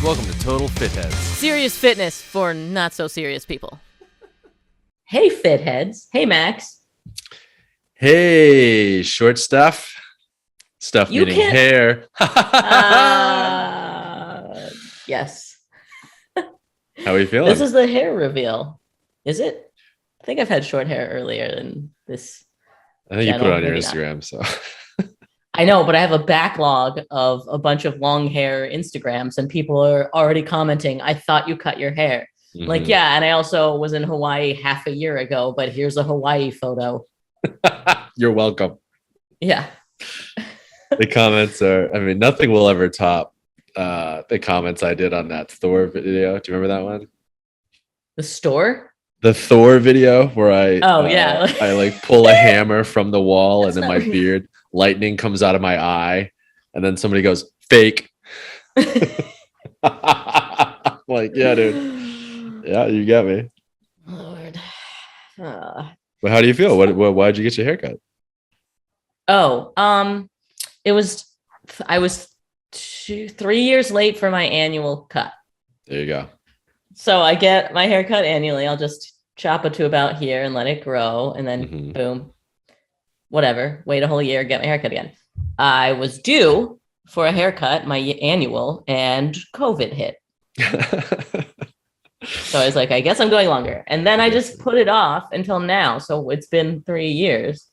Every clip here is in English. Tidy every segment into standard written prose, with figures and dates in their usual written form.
Welcome to Total Fitheads. Serious fitness for not so serious people. Hey, Fitheads. Hey, Max. Hey, short stuff. Stuff You meaning can't- hair. Yes. How are you feeling? This is the hair reveal. Is it? I think I've had short hair earlier than this. I think you put it on your Maybe not. Instagram. So I know, but I have a backlog of a bunch of long hair Instagrams, and people are already commenting, I thought you cut your hair. Like, Mhm. yeah, and I also was in Hawaii half a year ago, but here's a Hawaii photo. You're welcome. Yeah. The comments are, I mean, nothing will ever top the comments I did on that Thor video. Do you remember that one? The store? The Thor video where I Yeah. I like pull a hammer from the wall That's and then not my real. beard, lightning comes out of my eye, and then somebody goes, fake. Like, yeah, dude. Yeah, you got me. Lord. But how do you feel? Why'd you get your haircut? I was 3 years late for my annual cut. There you go. So I get my hair cut annually. I'll just chop it to about here and let it grow. And then Mhm. boom, whatever, wait a whole year, get my haircut again. I was due for a haircut, my annual, and COVID hit. So I was like, I guess I'm going longer. And then I just put it off until now. So it's been 3 years.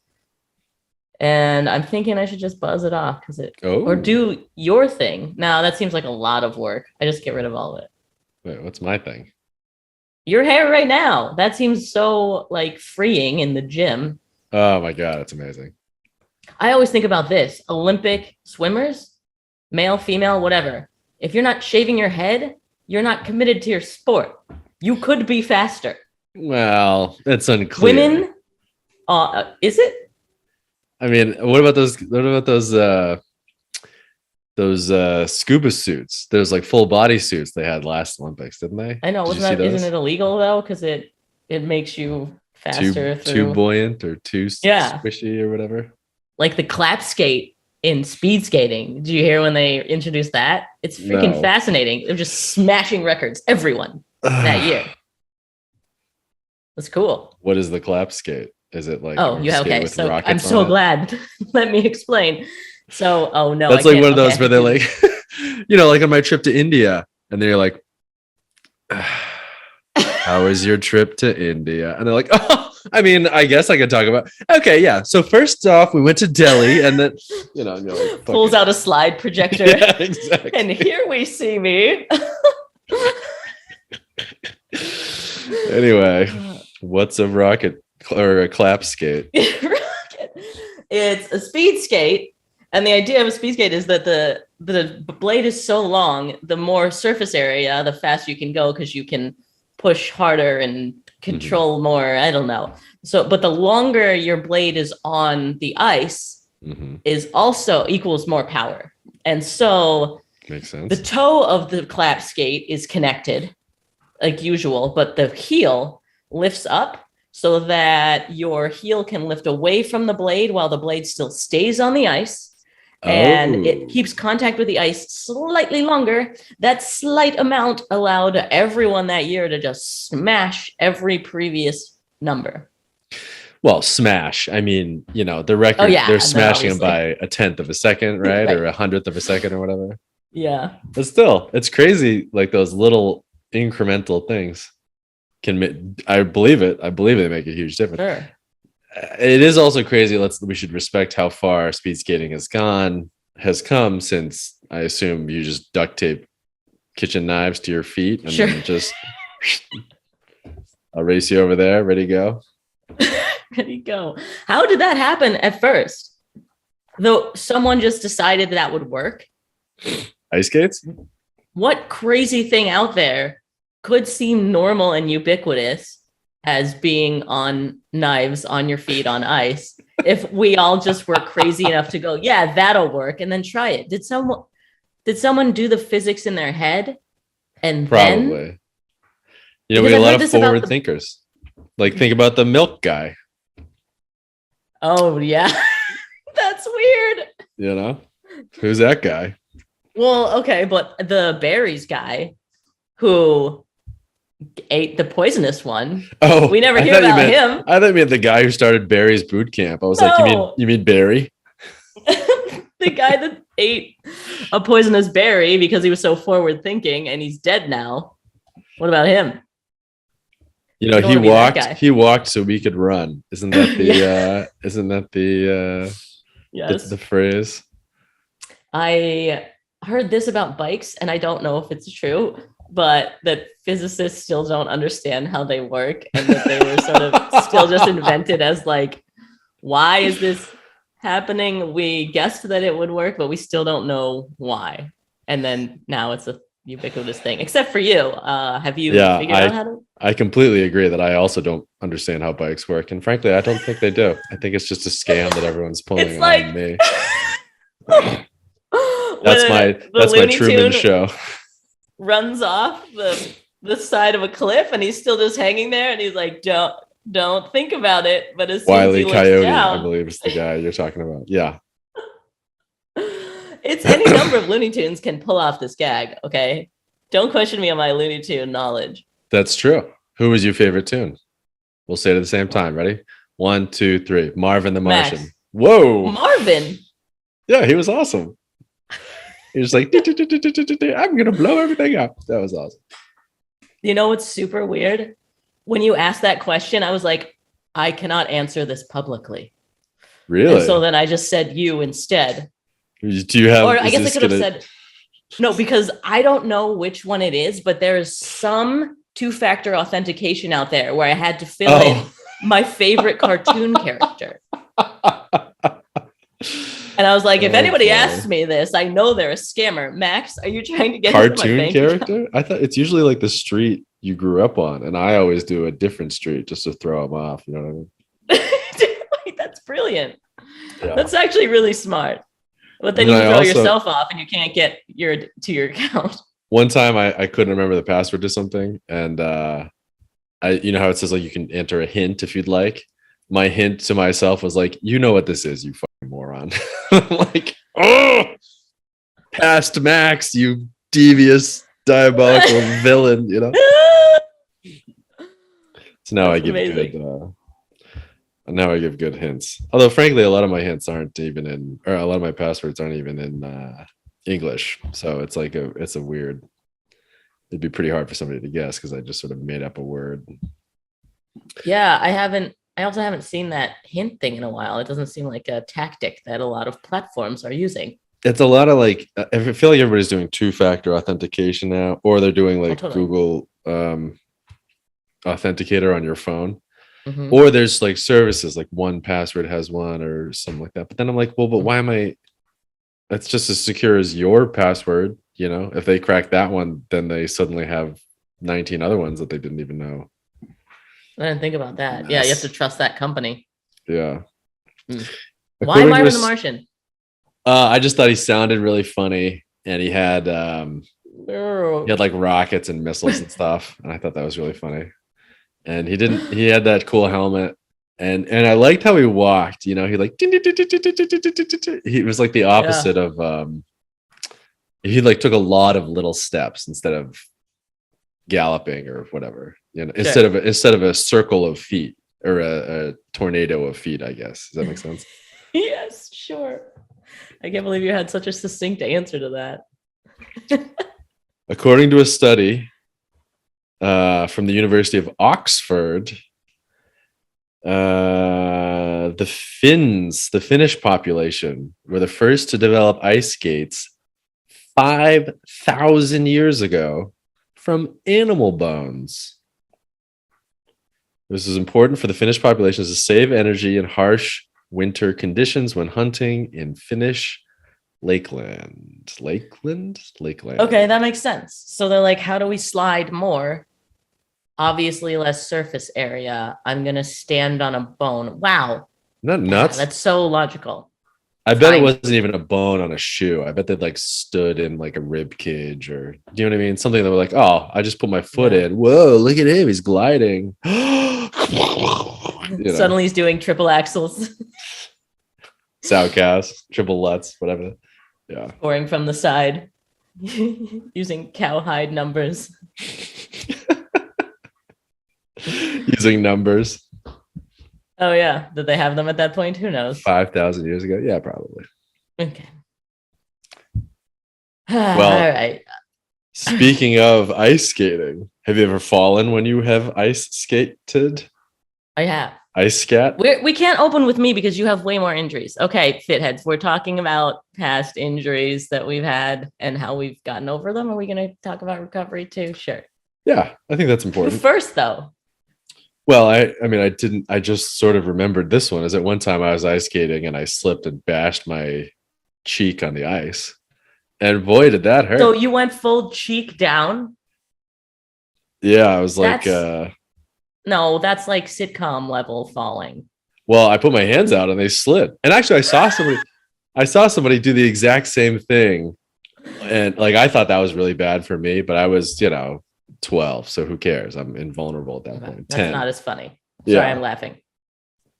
And I'm thinking I should just buzz it off or do your thing. Now that seems like a lot of work. I just get rid of all of it. Wait, what's my thing? Your hair right now. That seems so like freeing in the gym. Oh my god, that's amazing. I always think about this. Olympic swimmers, male, female, whatever. If you're not shaving your head, you're not committed to your sport. You could be faster. Well, it's unclear. Women, is it? I mean, what about those scuba suits? There's like full body suits they had last Olympics, didn't they? I know. Did you see those? Isn't it illegal though? Because it makes you faster too buoyant or too Yeah. squishy or whatever. like the clap skate in speed skating. Did you hear when they introduced that? It's freaking No. fascinating. They're just smashing records. Everyone that year. That's cool. What is the clap skate? Is it like Oh, a yeah. skate Okay. with So rockets I'm on so it? glad. Let me explain. So, oh no. That's I like can't. one of those Okay. where they're like, like on my trip to India, and they're like, how was your trip to India? And they're like, oh, I mean, I guess I could talk about. Okay, yeah. So first off, we went to Delhi, and then and you're like, Pulls out a slide projector. Yeah, exactly. And here we see me. Anyway, what's a rocket or a clap skate? It's a speed skate, and the idea of a speed skate is that the blade is so long, the more surface area, the faster you can go because you can push harder and control more. I don't know. So, but the longer your blade is on the ice Mhm. is also equals more power. And so Makes sense. the toe of the clap skate is connected like usual, but the heel lifts up so that your heel can lift away from the blade while the blade still stays on the ice. And Oh. it keeps contact with the ice slightly longer. That slight amount allowed everyone that year to just smash every previous number. Well, smash. I mean, the record, Oh, yeah, they're no, smashing them obviously. by a tenth of a second, right? Right. Or a hundredth of a second or whatever. Yeah. But still, it's crazy. Like those little incremental things I believe it. I believe they make a huge difference. Sure. It is also crazy. We should respect how far speed skating has come since I assume you just duct tape kitchen knives to your feet and Sure. then just I'll race you over there, ready to go. Ready to go. How did that happen at first? Though someone just decided that would work. Ice skates? What crazy thing out there could seem normal and ubiquitous as being on knives on your feet on ice if we all just were crazy enough to go, yeah, that'll work, and then try it? Did someone do the physics in their head and then Probably. Because we have I've a lot heard of this about forward the- thinkers. Like think about the milk guy, oh yeah. That's weird. Who's that guy? Well, okay, but the berries guy who ate the poisonous one, Oh, we never I hear thought you about meant him. I thought you meant the guy who started Barry's boot camp. I was like, No. you mean Barry? The guy that ate a poisonous berry because he was so forward thinking and he's dead now. What about him? You know, You don't wanna be that guy. he walked so we could run. Isn't that the Yeah. isn't that the Yes. the phrase? I heard this about bikes, and I don't know if it's true, but that physicists still don't understand how they work, and that they were sort of still just invented as like, why is this happening? We guessed that it would work, but we still don't know why. And then now it's a ubiquitous thing, except for you. Have you figured out how to? I completely agree that I also don't understand how bikes work. And frankly, I don't think they do. I think it's just a scam that everyone's pulling It's like on me. That's my Looney Truman Tune show. runs off the side of a cliff, and he's still just hanging there, and he's like, don't think about it. But as soon as Wile he E. looks Coyote, down, I believe is the guy you're talking about. Yeah. it's any number of Looney Tunes can pull off this gag. Okay, don't question me on my Looney Tune knowledge. That's true. Who was your favorite tune? We'll say it at the same time. Ready? 1, 2, 3. Marvin the Max. Martian. Whoa. Marvin. Yeah, he was awesome. He was like, I'm going to blow everything up. That was awesome. You know what's super weird? When you asked that question, I was like, I cannot answer this publicly. Really? And so then I just said you instead. Do you have? Or I guess I could have said no, because I don't know which one it is, but there is some two-factor authentication out there where I had to fill in my favorite cartoon character. And I was like, if anybody asks me this, I know they're a scammer. Max, are you trying to get cartoon my bank character? I thought it's usually like the street you grew up on, and I always do a different street just to throw them off. You know what I mean? Like, that's brilliant. Yeah. That's actually really smart. But then And you I throw also- yourself off, and you can't get your account. One time I couldn't remember the password to something, and you know how it says like you can enter a hint if you'd like. My hint to myself was like, you know what this is, you fucking moron. I'm like, oh, past Max, you devious, diabolical villain, you know? So now That's I give amazing. good now I give good hints. Although frankly, a lot of my hints aren't even in, or a lot of my passwords aren't even in English. So it's like it's a weird, it'd be pretty hard for somebody to guess because I just sort of made up a word. Yeah, I also haven't seen that hint thing in a while. It doesn't seem like a tactic that a lot of platforms are using. It's a lot of like, I feel like everybody's doing two-factor authentication now, or they're doing like totally. Google Authenticator on your phone. Mhm. Or there's like services like 1Password has one or something like that. But then I'm like, well, but why am I? That's just as secure as your password. You know, if they crack that one, then they suddenly have 19 other ones that they didn't even know. I didn't think about that. Yeah, you have to trust that company. Yeah. Why According to Marvin a the s- Martian? I just thought he sounded really funny, and he had like rockets and missiles and stuff, and I thought that was really funny. And he had that cool helmet, and I liked how he walked. You know, he like he was like the opposite of he like took a lot of little steps instead of galloping or whatever. You know, instead of a circle of feet or a tornado of feet. I guess, does that make sense? Yes, sure. I can't believe you had such a succinct answer to that. According to a study from the University of Oxford, the Finnish population, were the first to develop ice skates 5,000 years ago from animal bones. This is important for the Finnish population to save energy in harsh winter conditions when hunting in Finnish Lakeland. Lakeland? Okay, that makes sense. So they're like, how do we slide more? Obviously, less surface area. I'm going to stand on a bone. Wow. Not nuts. Yeah, that's so logical. I bet it Fine. wasn't even a bone on a shoe. I bet they like stood in like a rib cage or, you know what I mean? Something that were like, oh, I just put my foot in. Whoa, look at him. He's gliding. You know, Suddenly he's doing triple axles, Soundcast, triple Lutz, whatever. Yeah. pouring from the side. Using cowhide numbers. Using numbers. Oh yeah, did they have them at that point? Who knows? 5,000 years ago. Yeah, probably. Okay. Well, all right. Speaking of ice skating, have you ever fallen when you have ice skated? I have. Ice scat? We can't open with me because you have way more injuries. Okay, Fitheads, we're talking about past injuries that we've had and how we've gotten over them. Are we going to talk about recovery too? Sure. Yeah, I think that's Who important. first, though? Well, I just sort of remembered this one. Is at one time I was ice skating and I slipped and bashed my cheek on the ice. And boy, did that hurt. So you went full cheek down? Yeah, I was like, no, that's like sitcom level falling. well, I put my hands out and they slid. And actually I saw somebody do the exact same thing. And like I thought that was really bad for me, but I was, 12, so who cares? I'm invulnerable at that point. That's 10. not as funny. Sorry, Yeah. I'm laughing.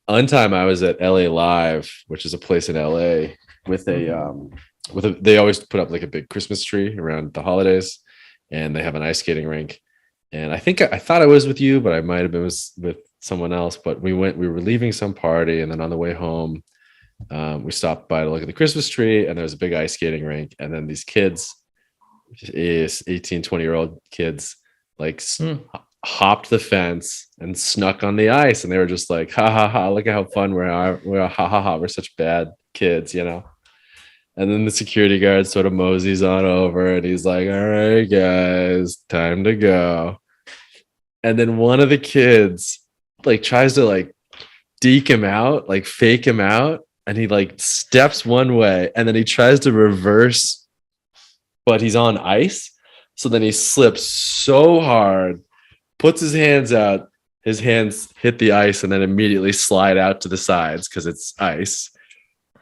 One time I was at LA Live, which is a place in LA with they always put up like a big Christmas tree around the holidays, and they have an ice skating rink. And I thought I was with you, but I might have been with someone else. But we were leaving some party, and then on the way home, we stopped by to look at the Christmas tree, and there was a big ice skating rink. And then these kids, 18, 20-year-old kids, like hopped the fence and snuck on the ice, and they were just like, ha ha ha, look at how fun we're ha ha ha, we're such bad kids, And then the security guard sort of moseys on over and he's like, all right, guys, time to go. And then one of the kids like tries to like deke him out, like fake him out, and he like steps one way and then he tries to reverse, but he's on ice. So then he slips so hard, puts his hands out, his hands hit the ice and then immediately slide out to the sides because it's ice,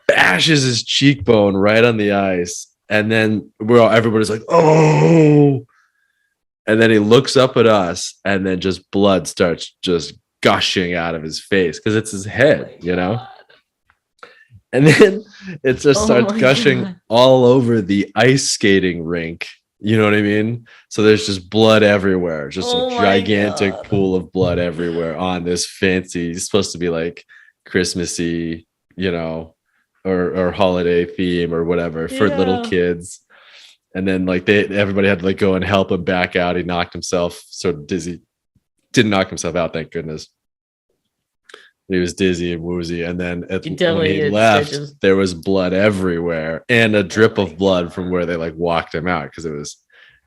bashes his cheekbone right on the ice. And then everybody's like, oh. And then he looks up at us and then just blood starts just gushing out of his face because it's his head, And then it just starts gushing all over the ice skating rink. You know what I mean? So there's just blood everywhere, just a gigantic pool of blood everywhere on this fancy, it's supposed to be like Christmassy, or holiday theme or whatever for little kids. And then like everybody had to like go and help him back out. He knocked himself sort of dizzy. Didn't knock himself out, thank goodness. He was dizzy and woozy. And then when he left, there was blood everywhere and a drip of blood from where they like walked him out because it was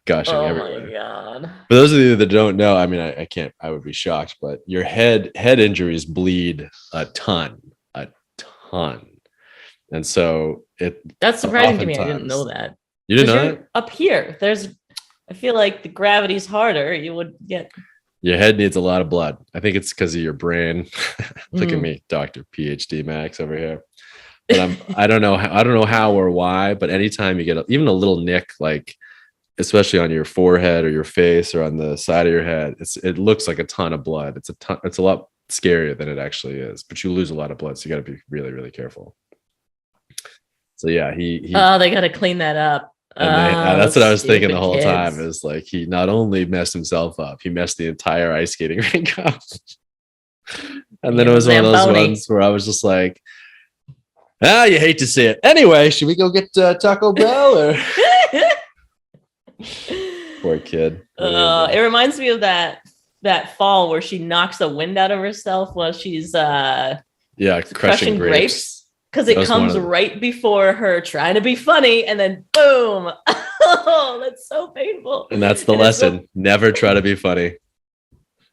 gushing everywhere. Oh my God. For those of you that don't know, I mean, I would be shocked, but your head injuries bleed a ton. And so that's surprising to me. I didn't know that. You didn't know that? Up here, I feel like the gravity's harder. You would get. Your head needs a lot of blood. I think it's because of your brain. Look at me, Dr. PhD Max over here. But I don't know how or why, but anytime you get even a little nick, like especially on your forehead or your face or on the side of your head, it looks like a ton of blood. It's a lot scarier than it actually is, but you lose a lot of blood, so you got to be really, really careful. So yeah, he they got to clean that up. That's what I was thinking the whole time, is like he not only messed himself up, he messed the entire ice skating rink up. And then it was one of those ones where I was just like, you hate to see it. Anyway, should we go get Taco Bell? Or poor kid. It reminds me of that fall where she knocks the wind out of herself while she's crushing grapes. Because it comes right before her trying to be funny, and then boom. Oh, that's so painful. And that's the lesson. Never try to be funny.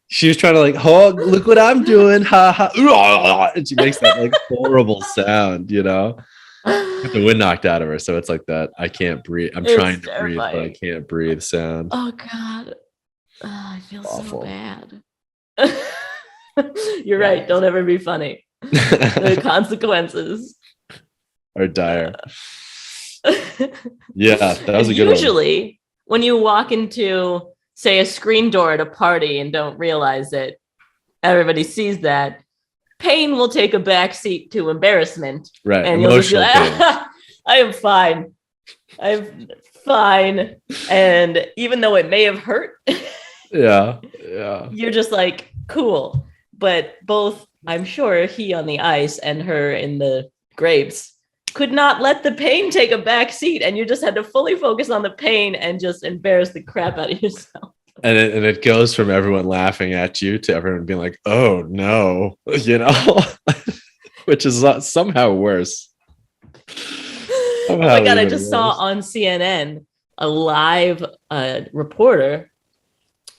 She was trying to like, oh, look what I'm doing. Ha ha. And she makes that like horrible sound, Get the wind knocked out of her. So it's like that. I can't breathe. I'm trying to breathe, but I can't breathe sound. Oh God. I feel awful. So bad. You're right. Don't ever be funny. The consequences are dire. Yeah, that was a good one. Usually, when you walk into, say, a screen door at a party and don't realize it, everybody sees that. Pain will take a back seat to embarrassment. Right. And you'll just be like, I am fine. I have fine. And even though it may have hurt, Yeah. you're just like, cool. But both, I'm sure he on the ice and her in the grapes could not let the pain take a back seat. And you just had to fully focus on the pain and just embarrass the crap out of yourself. And it goes from everyone laughing at you to everyone being like, oh no, which is somehow worse. Oh my God, I just saw on CNN a live reporter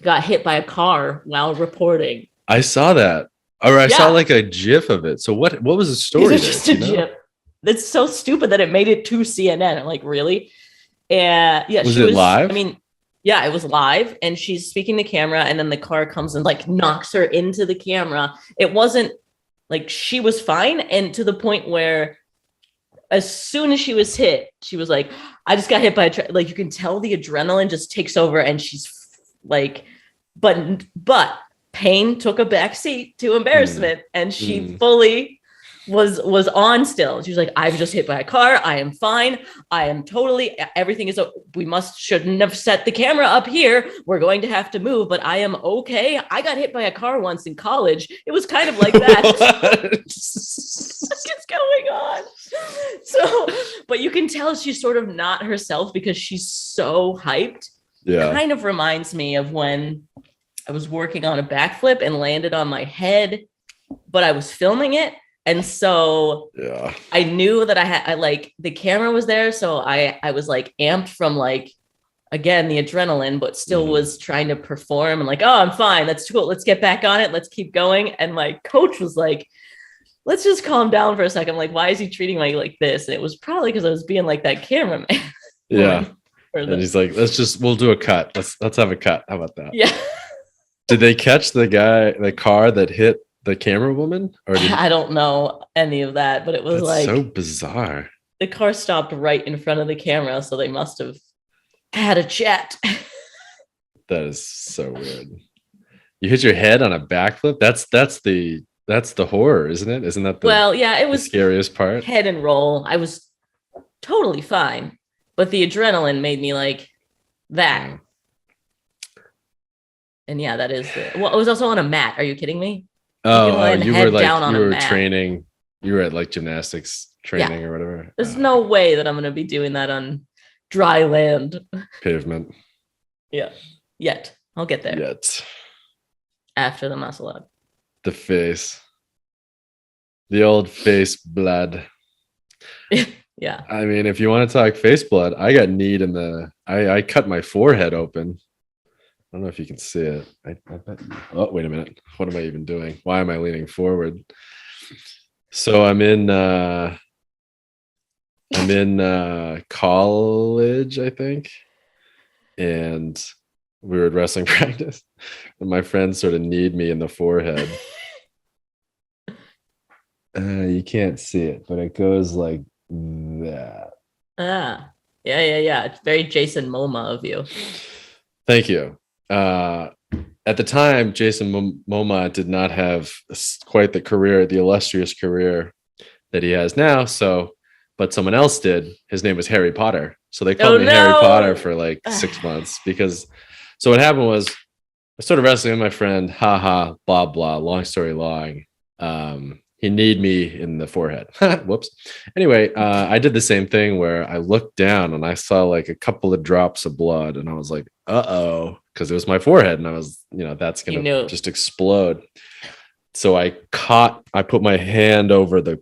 got hit by a car while reporting. I saw that. Or I saw like a GIF of it. So what was the story? It's just a GIF. It's so stupid that it made it to CNN. I'm like, really? And yeah, was it live? I mean, yeah, it was live, and she's speaking to camera, and then the car comes and like knocks her into the camera. It wasn't like she was fine, and to the point where as soon as she was hit, she was like, I just got hit by a like you can tell the adrenaline just takes over, and she's like, but pain took a back seat to embarrassment, and she fully was on still. She was like, I've just hit by a car. I am fine. I am totally, everything is, shouldn't have set the camera up here. We're going to have to move, but I am okay. I got hit by a car once in college. It was kind of like that. What's going on? So, but you can tell she's sort of not herself because she's so hyped. Yeah. Kind of reminds me of when I was working on a backflip and landed on my head, but I was filming it. And so I knew that I like the camera was there. So I was like amped from like, again, the adrenaline, but still was trying to perform and like, oh, I'm fine. That's cool. Let's get back on it. Let's keep going. And my coach was like, let's just calm down for a second. I'm like, why is he treating me like this? And it was probably because I was being like that cameraman. Yeah. And he's like, we'll do a cut. Let's have a cut. How about that? Yeah. Did they catch the car that hit the camera woman? Or I don't know any of that, but it was like so bizarre. The car stopped right in front of the camera, so they must have had a chat. That is so weird. You hit your head on a backflip? That's the horror, isn't it? Isn't that it was the scariest part? Head and roll. I was totally fine, but the adrenaline made me like that. Yeah. And yeah, that is it was also on a mat. Are you kidding me? You were like training. You were at like gymnastics training or whatever. There's no way that I'm going to be doing that on dry land. Pavement. Yeah. Yet. I'll get there. Yet. After the muscle up. The face. The old face blood. Yeah. I mean, if you want to talk face blood, I got kneed in I cut my forehead open. I don't know if you can see it. I bet. Oh, wait a minute. What am I even doing? Why am I leaning forward? So I'm in college, I think, and we were at wrestling practice, and my friend sort of kneed me in the forehead. You can't see it, but it goes like that. Yeah. It's very Jason Momoa of you. Thank you. At the time, Jason Momoa did not have quite the illustrious career that he has now. But someone else did. His name was Harry Potter. So they called me Harry Potter for like 6 months so what happened was I started wrestling with my friend, blah, blah, long story long. He kneed me in the forehead. Whoops. Anyway, I did the same thing where I looked down and I saw like a couple of drops of blood and I was like, uh-oh, because it was my forehead and I was, that's going to just explode. So I put my hand over the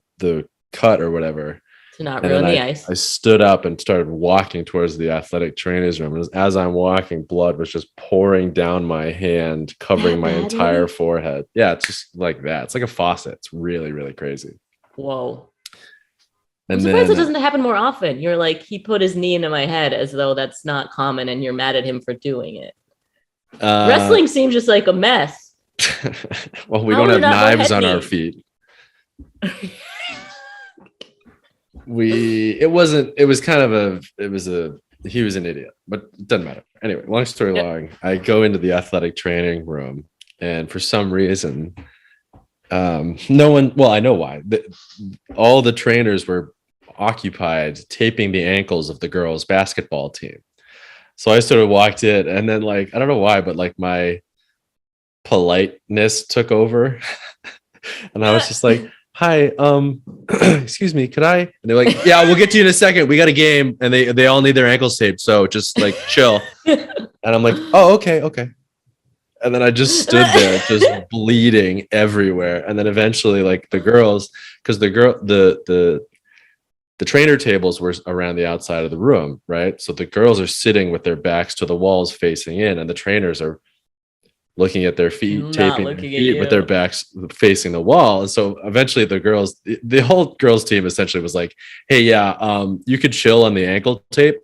cut or whatever. To not ruin the ice. I stood up and started walking towards the athletic trainer's room. And as I'm walking, blood was just pouring down my hand, covering my entire forehead. Yeah, it's just like that. It's like a faucet. It's really, really crazy. Whoa. I'm surprised it doesn't happen more often. You're like, he put his knee into my head as though that's not common and you're mad at him for doing it. Wrestling seems just like a mess. Well, we don't have knives on our feet. He was an idiot, but it doesn't matter. Anyway, long story long, I go into the athletic training room and for some reason, I know why. All the trainers were occupied taping the ankles of the girls' basketball team. So I sort of walked in, and then like I don't know why, but like my politeness took over, and I was just like, "Hi, excuse me, could I?" And they're like, "Yeah, we'll get to you in a second. We got a game, and they all need their ankles taped, so just like chill." And I'm like, "Oh, okay, okay." And then I just stood there, just bleeding everywhere. And then eventually, like the girls, because the trainer tables were around the outside of the room, right? So the girls are sitting with their backs to the walls facing in, and the trainers are looking at their feet, Not taping their looking at feet with their you. backs facing the wall. And so eventually the whole girls team essentially was like, "Hey, yeah, you could chill on the ankle tape.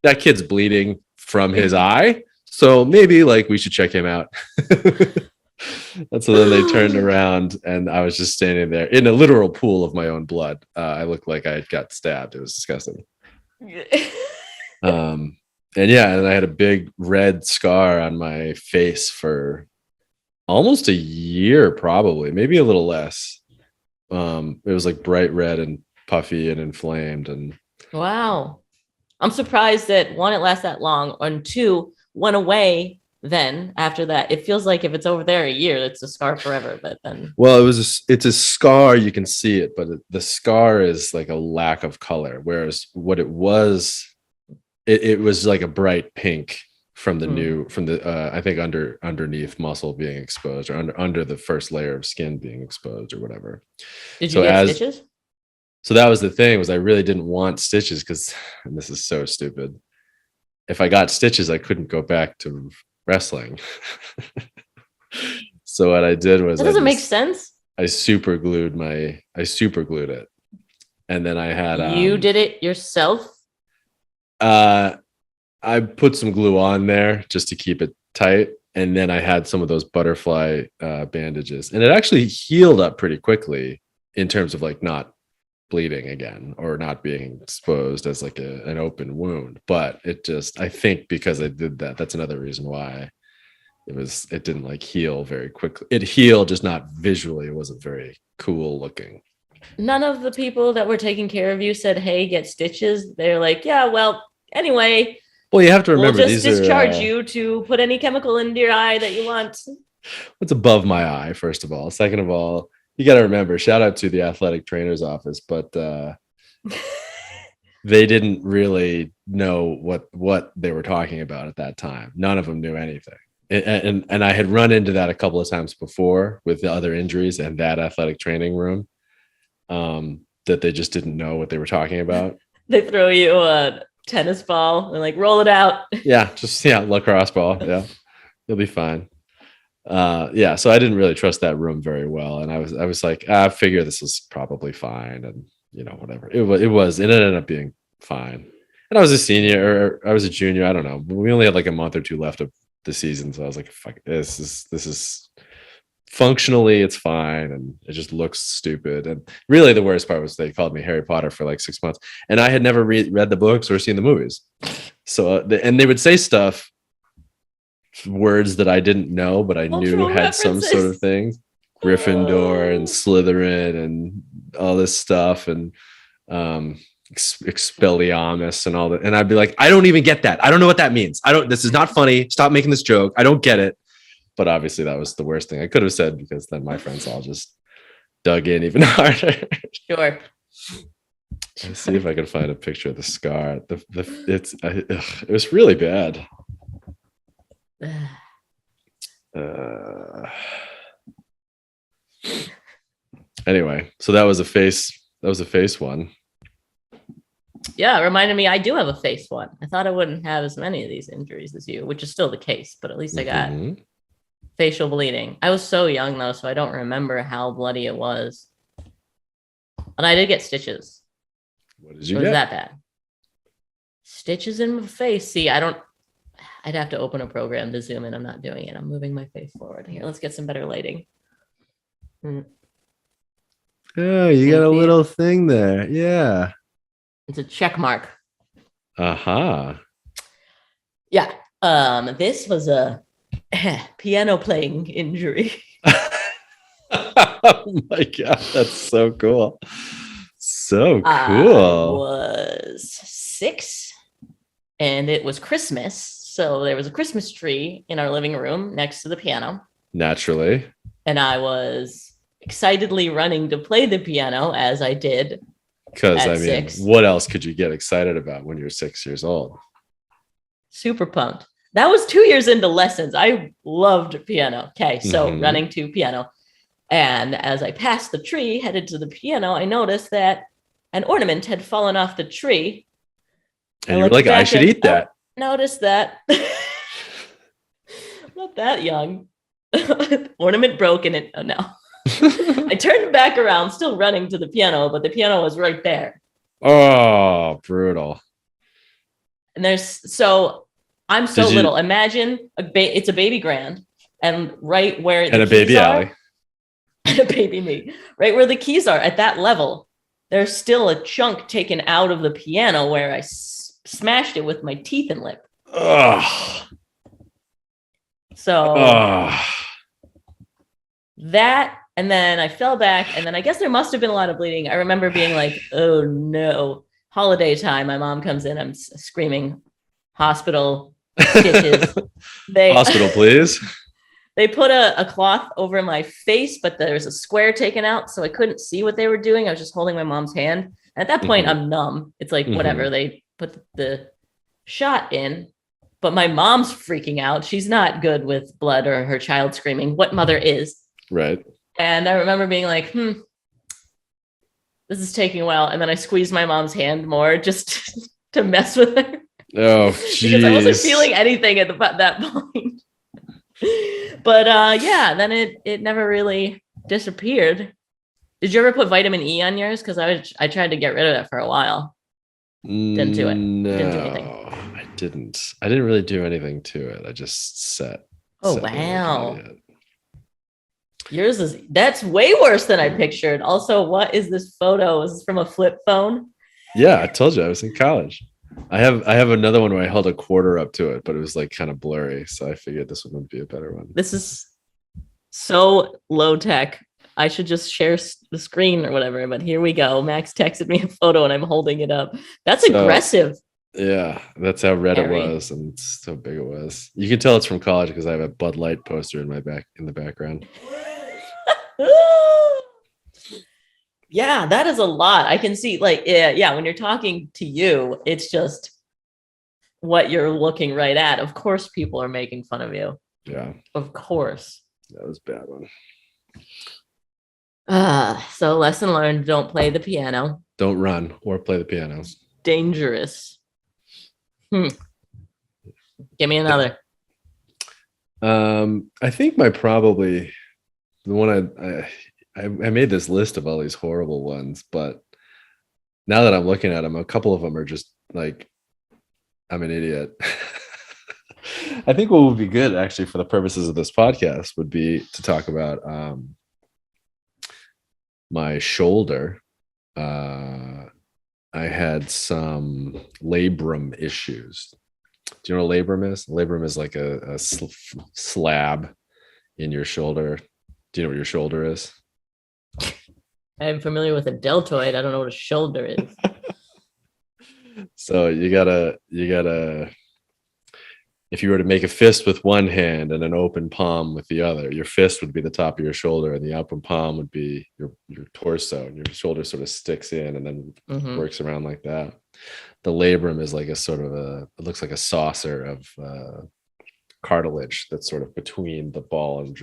That kid's bleeding from his eye. So maybe like we should check him out." And so then they turned around, and I was just standing there in a literal pool of my own blood. I looked like I got stabbed. It was disgusting. And yeah, and I had a big red scar on my face for almost a year, probably, maybe a little less. It was like bright red and puffy and inflamed. And Wow. I'm surprised that one, it lasts that long, and two, went away then after that. It feels like if it's over there a year, it's a scar forever. But then, well, it's a scar. You can see it, but the scar is like a lack of color. Whereas what it was, it was like a bright pink from the I think underneath muscle being exposed, or under the first layer of skin being exposed, or whatever. did you get stitches? So that was the thing, was I really didn't want stitches because, and this is so stupid, if I got stitches, I couldn't go back to wrestling. So what I did was That doesn't make sense. I super glued it. And then I had You did it yourself? I put some glue on there just to keep it tight. And then I had some of those butterfly bandages, and it actually healed up pretty quickly in terms of like not bleeding again or not being exposed as like an open wound. But it just, I think because I did that, that's another reason why it didn't like heal very quickly. It healed, just not visually. It wasn't very cool looking. None of the people that were taking care of you said, "Hey, get stitches." They're like, "Yeah, well, anyway, well, you have to remember, we'll just discharge you to put any chemical into your eye that you want." What's above my eye, first of all. Second of all, you got to remember, shout out to the athletic trainer's office, but they didn't really know what they were talking about at that time. None of them knew anything. And I had run into that a couple of times before with the other injuries and that athletic training room, that they just didn't know what they were talking about. They throw you a tennis ball and like, roll it out. Yeah, lacrosse ball. Yeah, you'll be fine. Yeah, so I didn't really trust that room very well, and I was like, I figure this is probably fine, and whatever. It ended up being fine. And I was a senior, or I was a junior, I don't know. We only had like a month or two left of the season, so I was like, fuck, this is functionally it's fine, and it just looks stupid. And really the worst part was they called me Harry Potter for like 6 months, and I had never read the books or seen the movies. So and they would say stuff, words that I didn't know, but I knew had some sort of thing. Gryffindor and Slytherin and all this stuff, and Expelliarmus and all that. And I'd be like, I don't even get that. I don't know what that means. This is not funny. Stop making this joke. I don't get it. But obviously that was the worst thing I could have said, because then my friends all just dug in even harder. Sure. Let's see if I can find a picture of the scar. It was really bad. Anyway, so that was a face one. Yeah, it reminded me I do have a face one. I thought I wouldn't have as many of these injuries as you, which is still the case, but at least I got facial bleeding. I was so young though, so I don't remember how bloody it was. And I did get stitches. What did you get? It was that bad. Stitches in my face. See, I'd have to open a program to zoom in. I'm not doing it. I'm moving my face forward. Here, let's get some better lighting. Oh, you got a little thing there. Yeah. It's a check mark. Uh-huh. Yeah. This was a piano playing injury. Oh my God, that's so cool. So cool. I was 6 and it was Christmas. So there was a Christmas tree in our living room next to the piano. Naturally. And I was excitedly running to play the piano as I did. Because, at I mean, 6. what else could you get excited about when you're 6 years old? Super pumped. That was 2 years into lessons. I loved piano. Okay, so running to piano. And as I passed the tree, headed to the piano, I noticed that an ornament had fallen off the tree. And you were like, I should eat that. Noticed that. Not that young. Ornament broken. Oh, no. I turned back around, still running to the piano, but the piano was right there. Oh, brutal. And I'm so little. Imagine it's a baby grand, and right where and a baby alley. And a baby me. Right where the keys are at that level, there's still a chunk taken out of the piano where I smashed it with my teeth and lip. Ugh. So that, and then I fell back, and then I guess there must have been a lot of bleeding. I remember being like, oh no, holiday time. My mom comes in, I'm screaming, hospital, stitches. Hospital, please. They put a cloth over my face, but there was a square taken out, so I couldn't see what they were doing. I was just holding my mom's hand. And at that point, I'm numb. It's like, whatever. They put the shot in, but my mom's freaking out. She's not good with blood or her child screaming. What mother is? Right. And I remember being like, this is taking a while. And then I squeezed my mom's hand more just to mess with her. Oh, jeez. Because I wasn't feeling anything at that point. But then it never really disappeared. Did you ever put vitamin E on yours? Because I tried to get rid of it for a while. Didn't do it. No, didn't do anything. I didn't. I didn't really do anything to it. I just set. Oh, wow. That's way worse than I pictured. Also, what is this photo? Is this from a flip phone? Yeah, I told you I was in college. I have another one where I held a quarter up to it, but it was like kind of blurry. So I figured this one would be a better one. This is so low tech. I should just share the screen or whatever. But here we go. Max texted me a photo and I'm holding it up. That's aggressive. Yeah, that's how red it was and so big it was. You can tell it's from college because I have a Bud Light poster in the background. Yeah, that is a lot. I can see when you're talking to you, it's just what you're looking right at. Of course, people are making fun of you. Yeah. Of course. That was a bad one. So lesson learned, don't play the piano. Don't run or play the piano. Dangerous. Give me another. I think the one I made this list of all these horrible ones, but now that I'm looking at them, a couple of them are just like, I'm an idiot. I think what would be good actually for the purposes of this podcast would be to talk about my shoulder. I had some labrum issues. Do you know what labrum is? Labrum is like a slab in your shoulder. Do you know what your shoulder is? I'm familiar with a deltoid. I don't know what a shoulder is. So you gotta, if you were to make a fist with one hand and an open palm with the other, your fist would be the top of your shoulder and the open palm would be your torso, and your shoulder sort of sticks in and then works around like that. The labrum is like it looks like a saucer of cartilage that's sort of between the ball and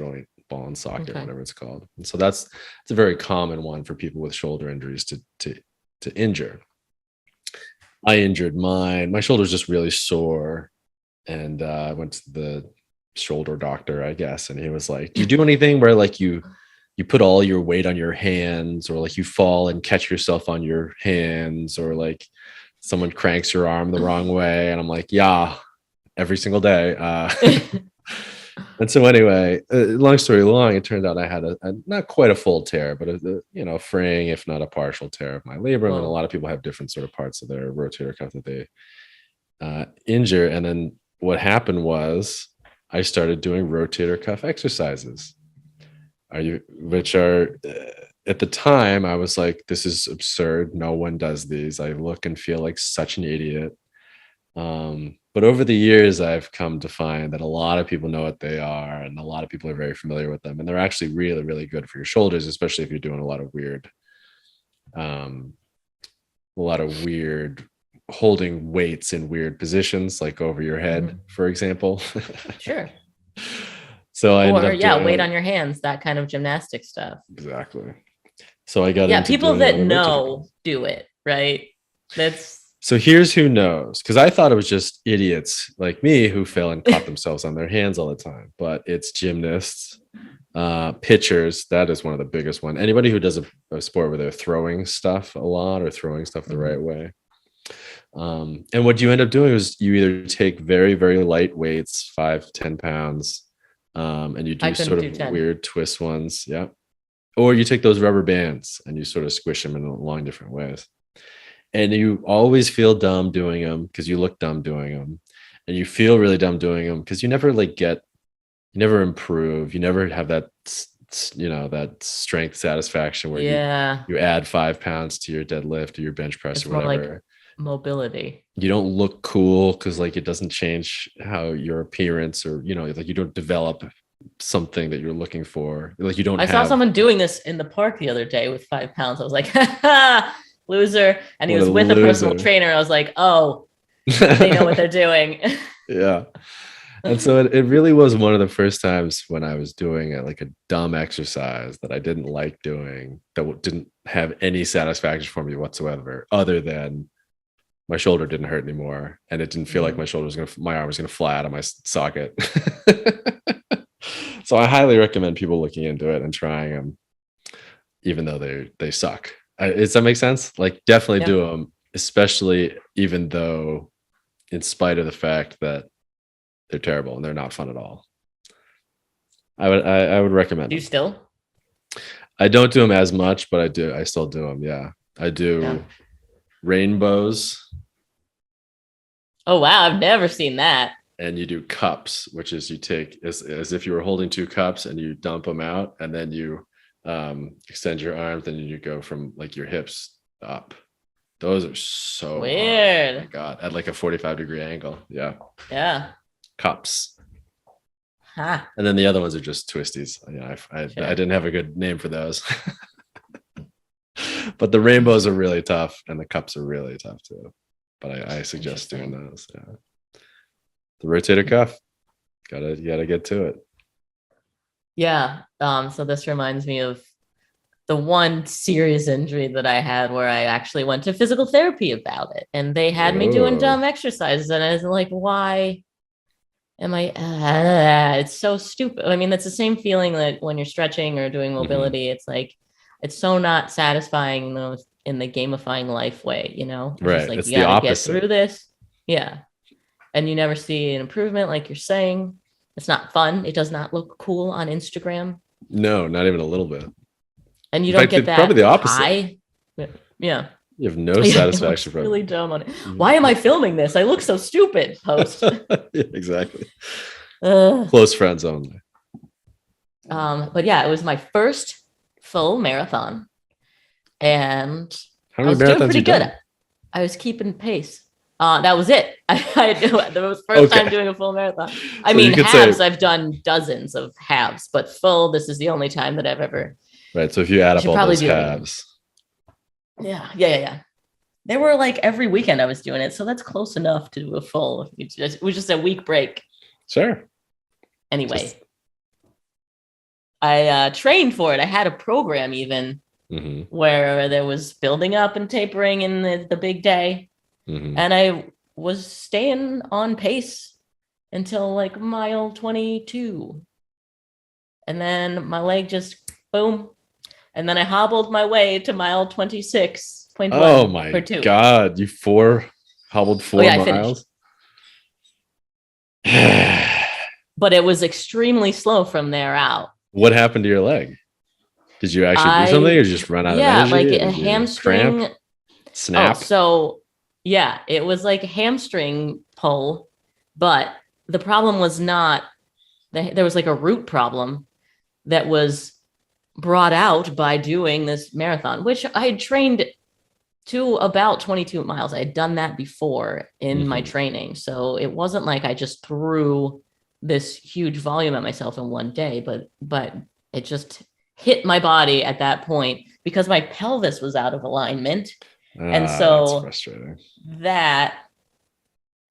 socket, whatever it's called. And so it's a very common one for people with shoulder injuries to injure. I injured mine. My shoulder's just really sore. And I went to the shoulder doctor, I guess. And he was like, do you do anything where like you put all your weight on your hands, or like you fall and catch yourself on your hands, or like someone cranks your arm the wrong way? And I'm like, yeah, every single day. And so anyway, long story long, it turned out I had a not quite a full tear, but a fraying, if not a partial tear of my labrum. And a lot of people have different sort of parts of their rotator cuff that they injure. And then what happened was I started doing rotator cuff exercises, which are at the time I was like, this is absurd. No one does these. I look and feel like such an idiot. But But over the years, I've come to find that a lot of people know what they are, and a lot of people are very familiar with them, and they're actually really, really good for your shoulders, especially if you're doing a lot of weird holding weights in weird positions, like over your head, for example. Sure. So I ended up doing, weight on your hands, that kind of gymnastic stuff. Exactly. So I got into people doing that a lot of know do it, right? So here's who knows, because I thought it was just idiots like me who fell and caught themselves on their hands all the time. But it's gymnasts, pitchers. That is one of the biggest one. Anybody who does a sport where they're throwing stuff a lot or throwing stuff the right way. And what you end up doing is you either take very, very light weights, 5-10 pounds, and you do sort of weird twist ones. Yeah. Or you take those rubber bands and you sort of squish them in along different ways. And you always feel dumb doing them because you look dumb doing them. And you feel really dumb doing them because you never you never improve. You never have that, that strength satisfaction where you add 5 pounds to your deadlift or your bench press or whatever. Like mobility. You don't look cool because it doesn't change how your appearance or, you don't develop something that you're looking for. Like you don't. I saw someone doing this in the park the other day with 5 pounds. I was like, loser. And he was with a personal trainer. I was like, oh, they know what they're doing. Yeah. And so it really was one of the first times when I was doing a dumb exercise that I didn't like doing, that didn't have any satisfaction for me whatsoever, other than my shoulder didn't hurt anymore. And it didn't feel like my arm was going to fly out of my socket. So I highly recommend people looking into it and trying them, even though they suck. Does that make sense? Definitely do them, especially even though, in spite of the fact that they're terrible and they're not fun at all. I would recommend. Do you still? I don't do them as much, but I do. I still do them. Yeah, I do rainbows. Oh wow, I've never seen that. And you do cups, which is you take as if you were holding 2 cups and you dump them out, and then you extend your arms, then you go from your hips up. Those are so weird. Oh my God, at a 45-degree angle. Yeah. Yeah. Cups. Huh. And then the other ones are just twisties. I didn't have a good name for those. But the rainbows are really tough, and the cups are really tough too. But I suggest doing those. Yeah. The rotator cuff. You gotta get to it. Yeah. So this reminds me of the one serious injury that I had where I actually went to physical therapy about it. And they had me doing dumb exercises. And I was like, why am I? It's so stupid. I mean, that's the same feeling that when you're stretching or doing mobility, it's it's so not satisfying in the gamifying life way, It's right. just it's you the gotta opposite. get through this. Yeah. And you never see an improvement, like you're saying. It's not fun. It does not look cool on Instagram. No, not even a little bit. And you don't get that probably the opposite. high. Yeah. You have no satisfaction from it. Really dumb on it. Why am I filming this? I look so stupid. Post. Yeah, exactly. Close friends only. But yeah, it was my first full marathon, and how many I was doing marathons pretty you good. done? I was keeping pace. That was it. That was first time doing a full marathon. I mean, halves, I've done dozens of halves, but full, this is the only time that I've ever. Right. So if you add up all those halves. Yeah. They were every weekend I was doing it. So that's close enough to do a full. It was just a week break. Sure. Anyway, I trained for it. I had a program even where there was building up and tapering in the big day. And I was staying on pace until mile 22. And then my leg just boom. And then I hobbled my way to mile 26.1. Oh my God. You hobbled 4 miles? But it was extremely slow from there out. What happened to your leg? Did you actually do something or just run out of energy? Yeah, a hamstring. Cramp? Snap? Oh, so yeah, it was a hamstring pull, but the problem was not there was a root problem that was brought out by doing this marathon, which I had trained to about 22 miles. I had done that before in my training. So it wasn't like I just threw this huge volume at myself in one day, but it just hit my body at that point because my pelvis was out of alignment. And so that's frustrating. That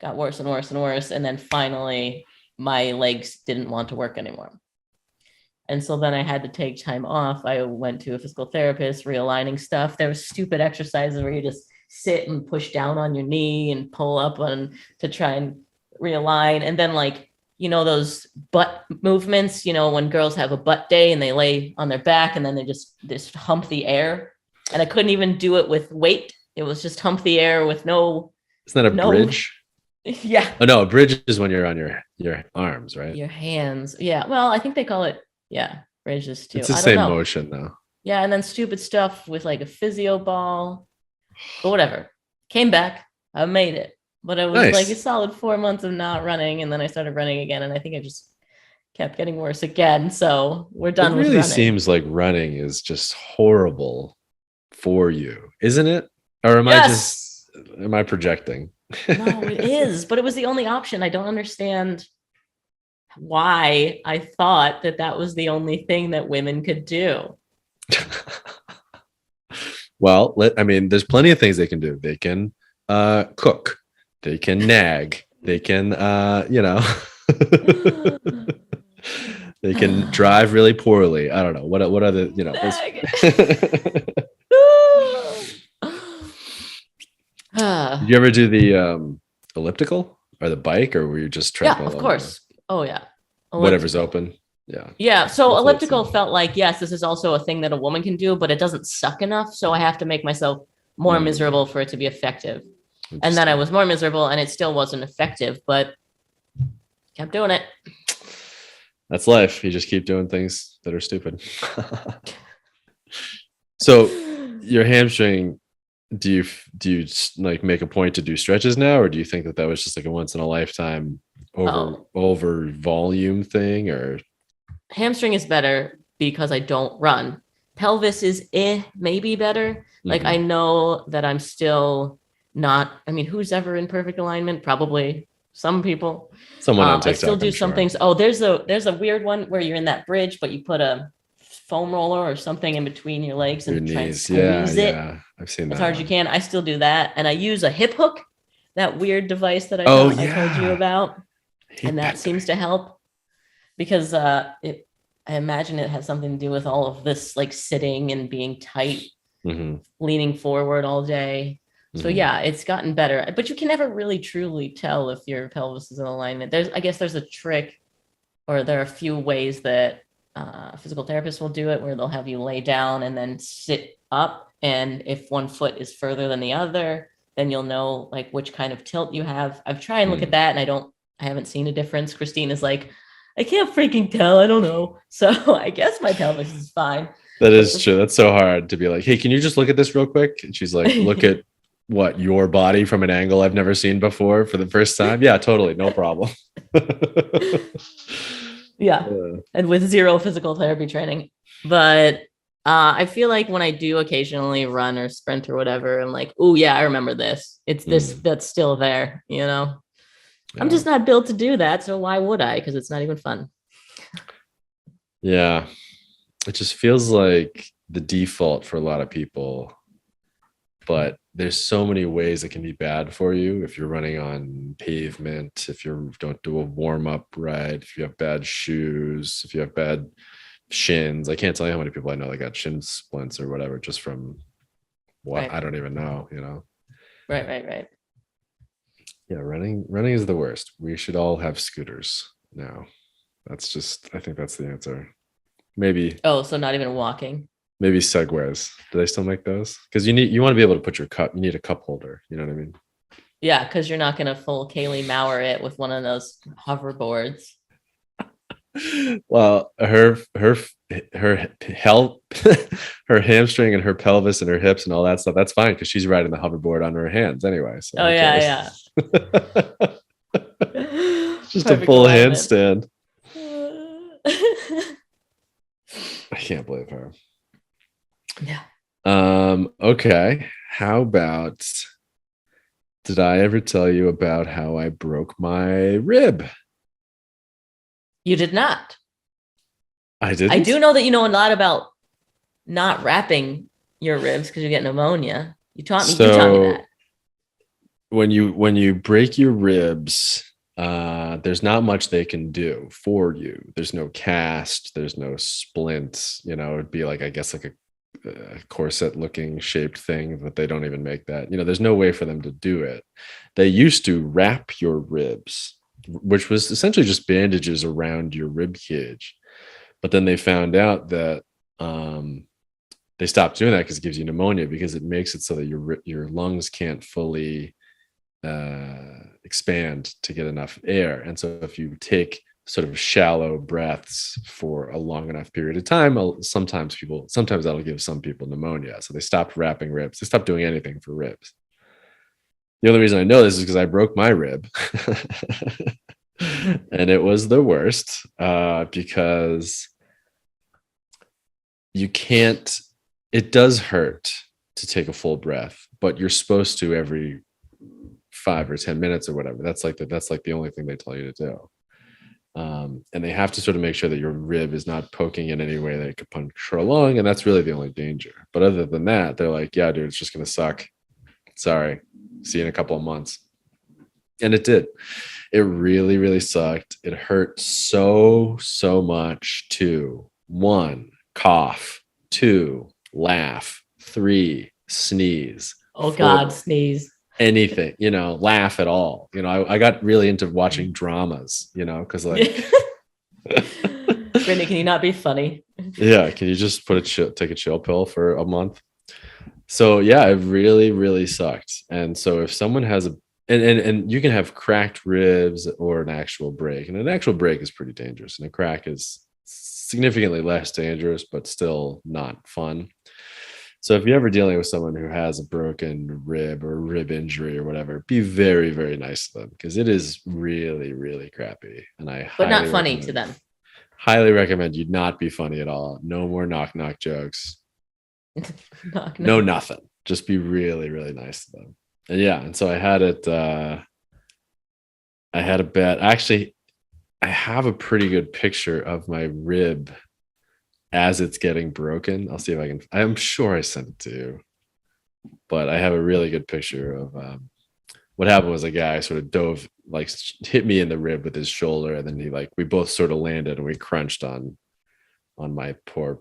got worse and worse and worse. And then finally my legs didn't want to work anymore. And so then I had to take time off. I went to a physical therapist, realigning stuff. There were stupid exercises where you just sit and push down on your knee and pull up on to try and realign. And then like, you know, those butt movements, you know, when girls have a butt day and they lay on their back and then they just hump the air. And I couldn't even do it with weight. It was just hump the air with no. Isn't that a bridge? Yeah. Oh no, a bridge is when you're on your arms, right? Your hands. Yeah. Well, I think they call it, bridges too. It's the same motion though. Yeah, and then stupid stuff with like a physio ball. But whatever. Came back. I made it. But it was like a solid 4 months of not running, and then I started running again, and I think I just kept getting worse again. So we're done with running. It really seems like running is just horrible for you, isn't it? Or am I projecting? No, it is. But it was the only option. I don't understand why I thought that was the only thing that women could do. Well, there's plenty of things they can do. They can cook. They can nag. They can, they can drive really poorly. I don't know. What are the, Did you ever do the elliptical or the bike, or were you just treadmill? Yeah, of course. Oh yeah. Whatever's open. Yeah. Yeah. So elliptical felt like, yes, this is also a thing that a woman can do, but it doesn't suck enough. So I have to make myself more miserable for it to be effective. And then I was more miserable and it still wasn't effective, but kept doing it. That's life. You just keep doing things that are stupid. So your hamstring, do you like make a point to do stretches now, or do you think that was just like a once in a lifetime over volume thing? Or hamstring is better because I don't run. Pelvis is maybe better. Like I know that I'm still not. I mean, who's ever in perfect alignment? Probably some people. Someone on TikTok, I still do some things. Oh, there's a weird one where you're in that bridge, but you put a foam roller or something in between your legs and try and squeeze it. Yeah, I've seen that as hard as you can. I still do that, and I use a hip hook, that weird device that I told you about, and that seems to help because I imagine it has something to do with all of this, like sitting and being tight, leaning forward all day. So yeah, it's gotten better, but you can never really truly tell if your pelvis is in alignment. I guess there's a trick, or there are a few ways that physical therapists will do it, where they'll have you lay down and then sit up. And if one foot is further than the other, then you'll know like which kind of tilt you have. I've tried and look at that, and I haven't seen a difference. Christine is like, I can't freaking tell. I don't know. So I guess my pelvis is fine. That is true. That's so hard to be like, hey, can you just look at this real quick? And she's like, look at your body from an angle I've never seen before for the first time. Yeah, totally. No problem. Yeah. And with zero physical therapy training. But I feel like when I do occasionally run or sprint or whatever, I'm like, oh yeah, I remember this. It's this that's still there, you know? Yeah. I'm just not built to do that. So why would I? Because it's not even fun. Yeah. It just feels like the default for a lot of people. But there's so many ways it can be bad for you if you're running on pavement, if you don't do a warm-up right, if you have bad shoes, if you have bad shins. I can't tell you how many people I know that got shin splints or whatever just from what I don't even know, you know. Right. Yeah, running is the worst. We should all have scooters now. I think that's the answer. Maybe. Oh, so not even walking. Maybe Segways. Do they still make those? Because you want to be able to put your cup. You need a cup holder. You know what I mean? Yeah, because you're not going to full Kaylee Maurer it with one of those hoverboards. Well, her health, her hamstring and her pelvis and her hips and all that stuff. That's fine because she's riding the hoverboard on her hands anyway. So oh yeah. Just a full handstand. I can't believe her. Yeah. Okay. How about, did I ever tell you about how I broke my rib? You did not. I I didn't. do know that you know a lot about not wrapping your ribs because you get pneumonia. You taught me. You taught me that. So when you break your ribs, there's not much they can do for you. There's no cast, there's no splint. It'd be like, I guess, like a corset looking shaped thing, but they don't even make that. There's no way for them to do it. They used to wrap your ribs, which was essentially just bandages around your rib cage. But then they found out that they stopped doing that because it gives you pneumonia, because it makes it so that your lungs can't fully expand to get enough air. And so if you take sort of shallow breaths for a long enough period of time, sometimes that'll give some people pneumonia. So they stopped wrapping ribs. They stopped doing anything for ribs. The only reason I know this is because I broke my rib. And it was the worst, because you can't, it does hurt to take a full breath, but you're supposed to every 5 or 10 minutes or whatever. That's like the only thing they tell you to do. And they have to sort of make sure that your rib is not poking in any way that it could puncture a lung, and that's really the only danger. But other than that, they're like, yeah, dude, it's just gonna suck. Sorry, see you in a couple of months. And it did. It really, really sucked. It hurt so much to 1, cough, 2, laugh, 3, sneeze. Oh 4, God, sneeze. anything, laugh at all. I got really into watching dramas, because like Brittany, can you not be funny? yeah, can you just take a chill pill for a month? So yeah, it really, really sucked. And so if someone has and you can have cracked ribs or an actual break, and an actual break is pretty dangerous, and a crack is significantly less dangerous, but still not fun. So if you're ever dealing with someone who has a broken rib or rib injury or whatever, be very, very nice to them, because it is really, really crappy. And But not funny to them. Highly recommend you not be funny at all. No more knock jokes. No, nothing. Just be really, really nice to them. And yeah, and so I had a bet. Actually, I have a pretty good picture of my rib as it's getting broken. I'll see if I'm sure I sent it to you, but I have a really good picture of what happened. Was a guy sort of hit me in the rib with his shoulder, and then we both sort of landed and we crunched on my poor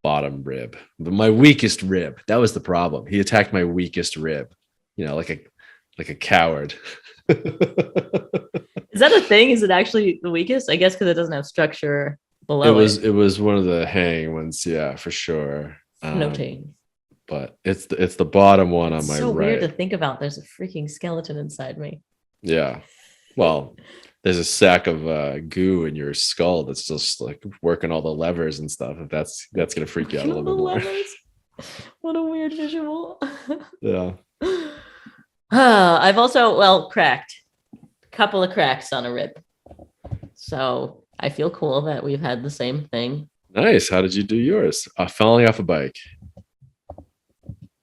bottom rib, my weakest rib. That was the problem. He attacked my weakest rib, like a coward. Is that a thing? Is it actually the weakest? I guess because it doesn't have structure below it. It was one of the hanging ones, yeah, for sure. Notating. But it's the bottom one on my right. So weird to think about. There's a freaking skeleton inside me. Yeah. Well, there's a sack of goo in your skull that's just like working all the levers and stuff. If that's gonna freak you out a little bit more. What a weird visual. Yeah. I've also cracked a couple of cracks on a rib. So I feel cool that we've had the same thing. Nice. How did you do yours? Falling off a bike.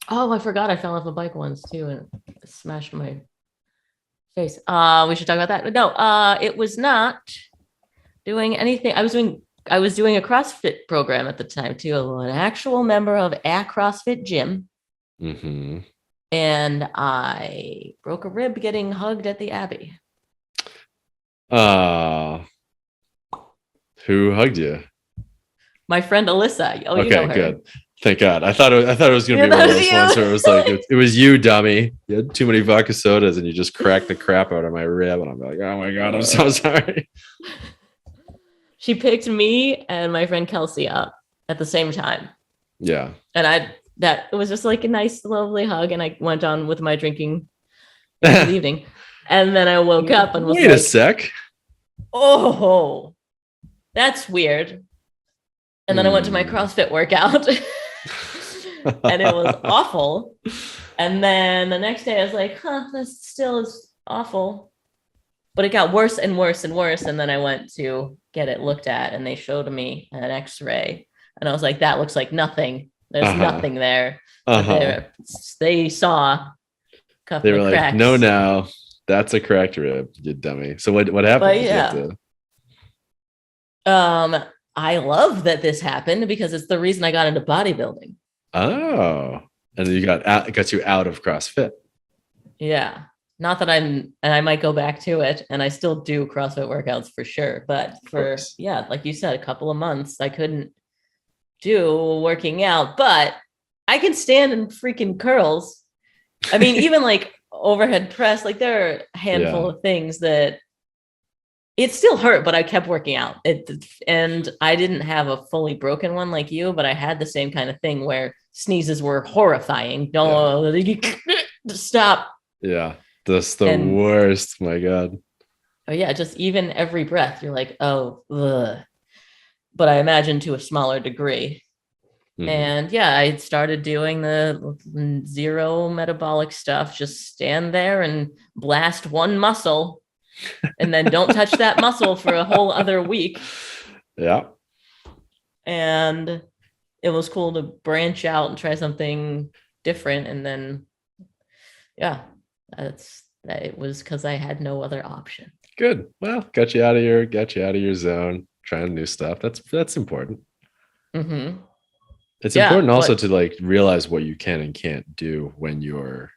Oh, I forgot I fell off a bike once too and smashed my face. We should talk about that. No, it was not doing anything. I was doing a CrossFit program at the time too. An actual member of a CrossFit gym. Mm-hmm. And I broke a rib getting hugged at the Abbey. Who hugged you? My friend Alyssa. Oh, okay, you know her. Good. Thank God. I thought it was going to be one of those ones where it was like, it was you, dummy. You had too many vodka sodas and you just cracked the crap out of my rib. And I'm like, oh my God, I'm so sorry. She picked me and my friend Kelsey up at the same time. Yeah. And it was just like a nice, lovely hug. And I went on with my drinking in the evening. And then I woke up and was Wait a sec. Oh, that's weird. And then I went to my CrossFit workout. And it was awful. And then the next day I was like, this still is awful. But it got worse and worse and worse. And then I went to get it looked at and they showed me an x-ray. And I was like, that looks like nothing. There's nothing there. But they saw a couple They were of like, cracks. no, that's a cracked rib, you dummy. So what happened? But Did you have yeah. I love that this happened because it's the reason I got into bodybuilding. Oh, and then it got you out of CrossFit. Yeah. Not that and I might go back to it, and I still do CrossFit workouts for sure. But like you said, a couple of months, I couldn't do working out, but I can stand in freaking curls. I mean, even like overhead press, like there are a handful of things that it still hurt, but I kept working out. And I didn't have a fully broken one like you, but I had the same kind of thing where sneezes were horrifying. No, stop. Yeah. That's the worst. My God. Oh yeah, just even every breath, you're like, oh, ugh. But I imagine to a smaller degree. Mm-hmm. And yeah, I started doing the zero metabolic stuff. Just stand there and blast one muscle, and then don't touch that muscle for a whole other week. Yeah. And it was cool to branch out and try something different. And then, yeah. It was because I had no other option. Good. Well, got you out of your zone, trying new stuff. That's important. Mm-hmm. It's important also to like realize what you can and can't do when you're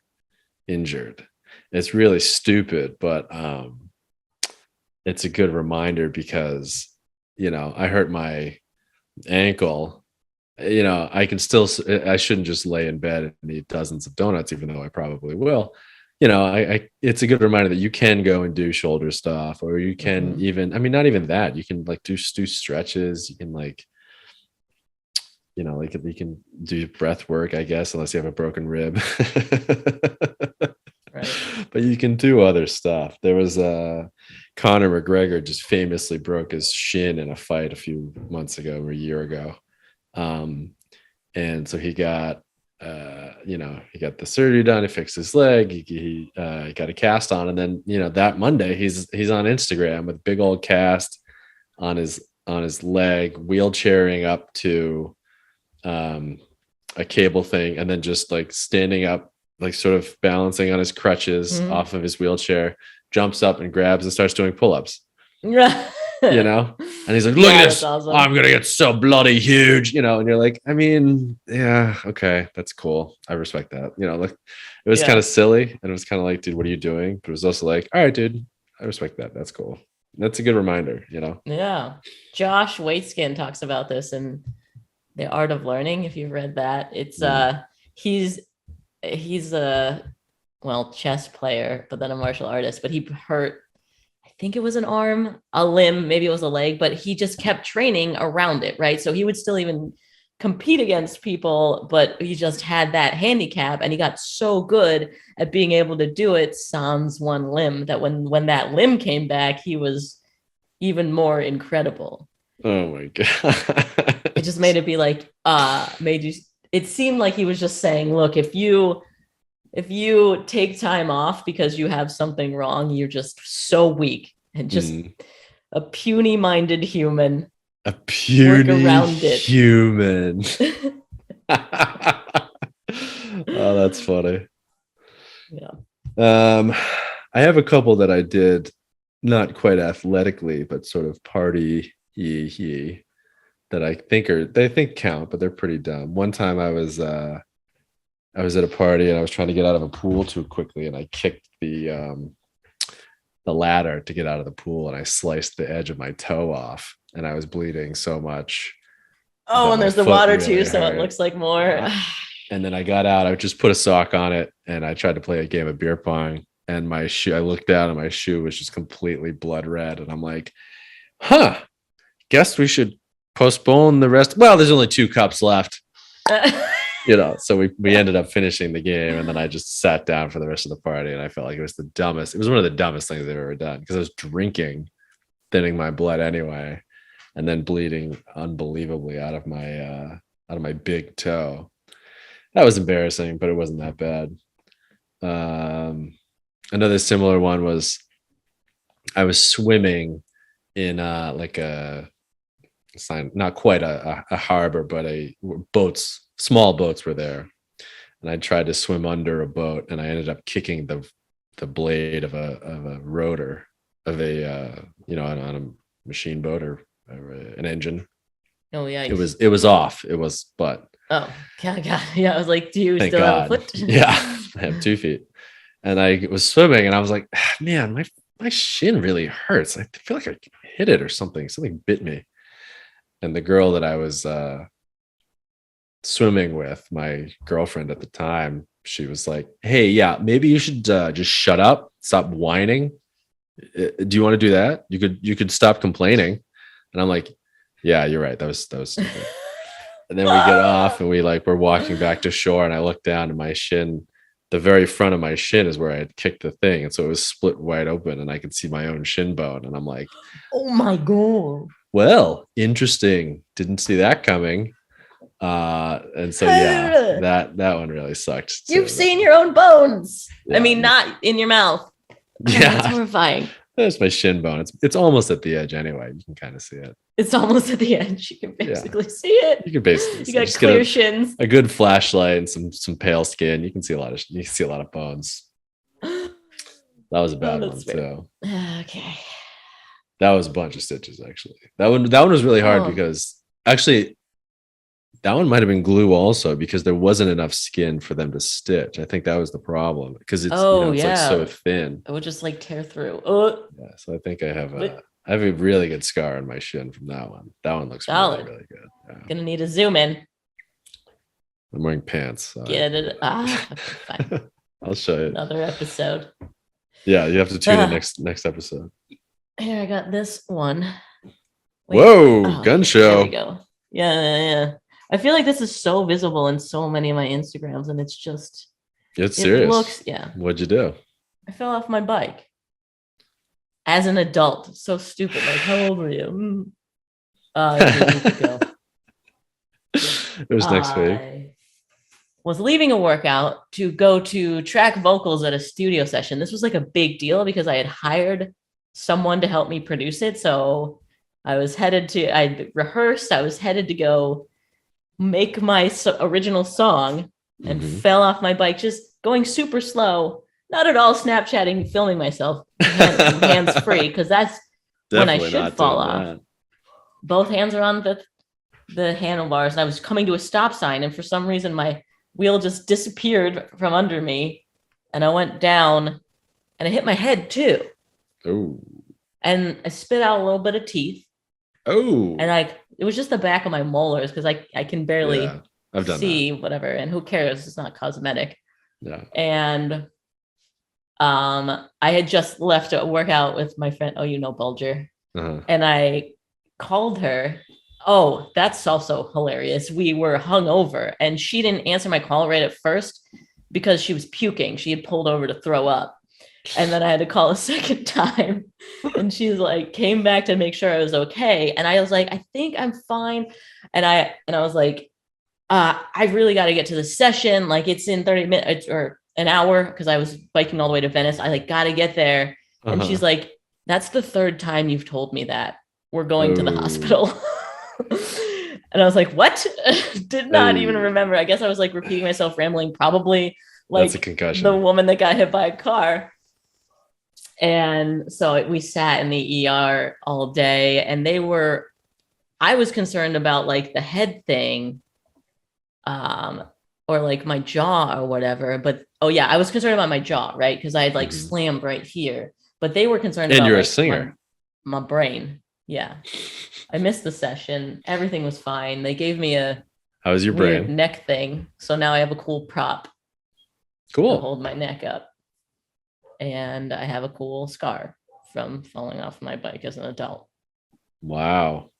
injured. It's really stupid, but it's a good reminder because, I hurt my ankle. I shouldn't just lay in bed and eat dozens of donuts, even though I probably will. It's a good reminder that you can go and do shoulder stuff, or you can even, not even that, you can like do stretches. You can you can do breath work, I guess, unless you have a broken rib. Right. But you can do other stuff. There was Conor McGregor just famously broke his shin in a fight a few months ago or a year ago. And so he got he got the surgery done. He fixed his leg. He got a cast on, and then that Monday he's on Instagram with a big old cast on his leg, wheelchairing up to a cable thing, and then just like standing up, like sort of balancing on his crutches off of his wheelchair, jumps up and grabs and starts doing pull-ups. And he's like, look at this, awesome. I'm gonna get so bloody huge, and you're like, yeah, okay, that's cool, I respect that. Like it was kind of silly, and it was kind of like, dude, what are you doing? But it was also like, all right, dude, I respect that, that's cool. That's a good reminder. Yeah, Josh Waitskin talks about this in The Art of Learning, if you've read that. It's he's a chess player, but then a martial artist, but he hurt, I think it was an arm, a limb, maybe it was a leg, but he just kept training around it, right? So he would still even compete against people, but he just had that handicap, and he got so good at being able to do it sans one limb that when that limb came back, he was even more incredible. Oh my God. It just made it be like, it seemed like he was just saying, look, if you take time off because you have something wrong, you're just so weak and just a puny-minded human. A puny human. Oh, that's funny. Yeah. I have a couple that I did not quite athletically, but sort of party that I think count, but they're pretty dumb. One time I was at a party and I was trying to get out of a pool too quickly, and I kicked the ladder to get out of the pool, and I sliced the edge of my toe off, and I was bleeding so much. Oh, and there's the water really too, so it looks like more. Yeah. And then I got out, I just put a sock on it, and I tried to play a game of beer pong, and my shoe, I looked down and my shoe was just completely blood red, and I'm like, guess we should postpone the rest. Well, there's only 2 cups left. So we ended up finishing the game, and then I just sat down for the rest of the party, and I felt like it was one of the dumbest things I've ever done, because I was drinking, thinning my blood anyway, and then bleeding unbelievably out of my big toe. That was embarrassing, but it wasn't that bad. Another similar one was I was swimming in like a sign, not quite a harbor, but boats small boats were there, and I tried to swim under a boat, and I ended up kicking the blade of a rotor of a on a machine boat or an engine. Oh yeah. It was off. It was, but oh God. Yeah, I was like, do you thank still have a God. foot? Yeah, I have 2 feet, and I was swimming, and I was like, man, my shin really hurts. I feel like I hit it or something. Something bit me. And the girl that I was swimming with, my girlfriend at the time, she was like, hey, yeah, maybe you should just shut up, stop whining. Do you want to do that? You could stop complaining. And I'm like, yeah, you're right. That was stupid. And then we get off, and we're walking back to shore, and I look down, and my shin, the very front of my shin is where I had kicked the thing. And so it was split wide open, and I could see my own shin bone. And I'm like, oh my God. well, interesting. Didn't see that coming. And so yeah, that one really sucked. You've seen your own bones. Yeah. I mean, not in your mouth. Yeah, That's horrifying. that's my shin bone. It's almost at the edge anyway. You can kind of see it. It's almost at the edge. You can basically see it. You can basically You see got just clear get shins. a good flashlight and some pale skin. You can see a lot of bones. That was a bad one too. Okay. That was a bunch of stitches actually. That one was really hard because actually that one might have been glue also, because there wasn't enough skin for them to stitch. I think that was the problem, because it's it's like so thin. It would just like tear through. Yeah, so I think I have a really good scar on my shin from that one. That one looks really, really good. Yeah. Gonna need a zoom in. I'm wearing pants. So Get it? Fine. I'll show you Another episode. Yeah, you have to tune in next episode. Here, I got this one. Wait. Whoa, gun show. There we go. Yeah. I feel like this is so visible in so many of my Instagrams, and it's serious. Yeah. What'd you do? I fell off my bike as an adult. So stupid. Like, how old were you? A week ago. It was next week. I was leaving a workout to go to track vocals at a studio session. This was like a big deal because I had hired someone to help me produce it. So I rehearsed. I was headed to go make my original song and fell off my bike, just going super slow, not at all Snapchatting, filming myself hands free, because that's definitely when I should fall off. That. Both hands are on the handlebars, and I was coming to a stop sign, and for some reason my wheel just disappeared from under me, and I went down, and I hit my head too. Oh. And I spit out a little bit of teeth. Oh. And it was just the back of my molars, because I can barely see whatever, and who cares? It's not cosmetic. Yeah. And I had just left a workout with my friend, Bulger. And I called her. Oh, that's also hilarious. We were hungover, and she didn't answer my call right at first because she was puking. She had pulled over to throw up. And then I had to call a second time, and she's like, came back to make sure I was okay. And I was like, I think I'm fine. And I was like, I really got to get to the session. Like, it's in 30 minutes or an hour, because I was biking all the way to Venice. I got to get there. And she's like, that's the third time you've told me that. We're going to the hospital. And I was like, what? Did not even remember. I guess I was like repeating myself, rambling, probably like that's a concussion. The woman that got hit by a car. And so we sat in the ER all day, and I was concerned about like the head thing, or like my jaw or whatever. But I was concerned about my jaw, right? Because I had like slammed right here. But they were concerned about you're like, a singer. My brain. Yeah. I missed the session. Everything was fine. They gave me how was your weird brain? Neck thing. So now I have a cool prop. Cool. To hold my neck up. And I have a cool scar from falling off my bike as an adult. Wow.